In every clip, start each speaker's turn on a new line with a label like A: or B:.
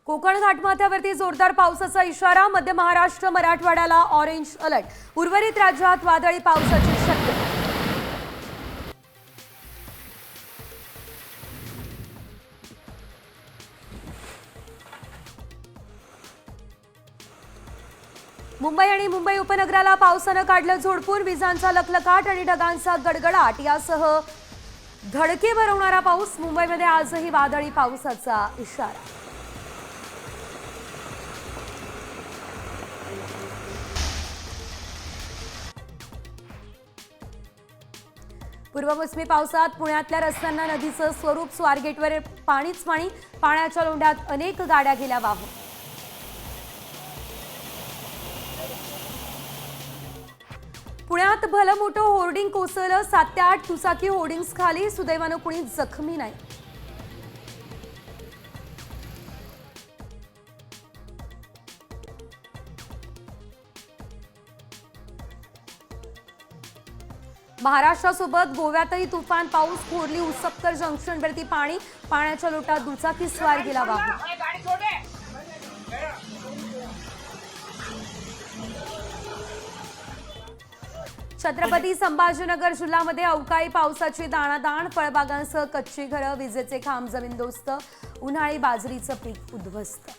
A: कोकण घाटमाथ्यावरती जोरदार पावसाचा इशारा. मध्य महाराष्ट्र मराठवाड्याला ऑरेंज अलर्ट. उर्वरित राज्यात वादळी पावसाची शक्यता. मुंबई आणि मुंबई उपनगराला पावसानं काढलं झोडपून. विजांचा लखलखाट आणि ढगांचा गडगडाट यासह धडके भरवणारा पाऊस. मुंबईमध्ये आजही वादळी पावसाचा इशारा. पूर्वमोसमी पावसात पुण्यातल्या रस्त्यांना नदीचं स्वरूप. स्वारगेटवर पाणीच पाणी. पाण्याच्या लोंढ्यात अनेक गाड्या गेल्या वाहून. पुण्यात भलं मोठं होर्डिंग कोसळलं. 7 ते 8 दुचाकी होर्डिंग्स खाली. सुदैवानं कुणी जखमी नाही. महाराष्ट्रासोबत गोव्यातही तुफान पाऊस. खोर्ली उसपकर जंक्शनवरती पाणी. पाण्याच्या लोटात दुचाकी स्वार गेला वाहून. छत्रपती संभाजीनगर जिल्ह्यामध्ये अवकाळी पावसाची दाणादाण. फळबागांसह कच्ची घरं, विजेचे खांब जमीनदोस्त. उन्हाळी बाजरीचं पीक उद्ध्वस्त.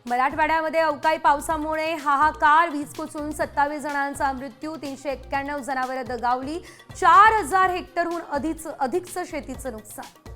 A: मराठवाड्यामध्ये अवकाळी पावसामुळे हाहाकार. वीज कोसळून 27 जणांचा मृत्यू. 391 जनावरं दगावली. 4000 हेक्टरहून अधिकचं शेतीचं नुकसान.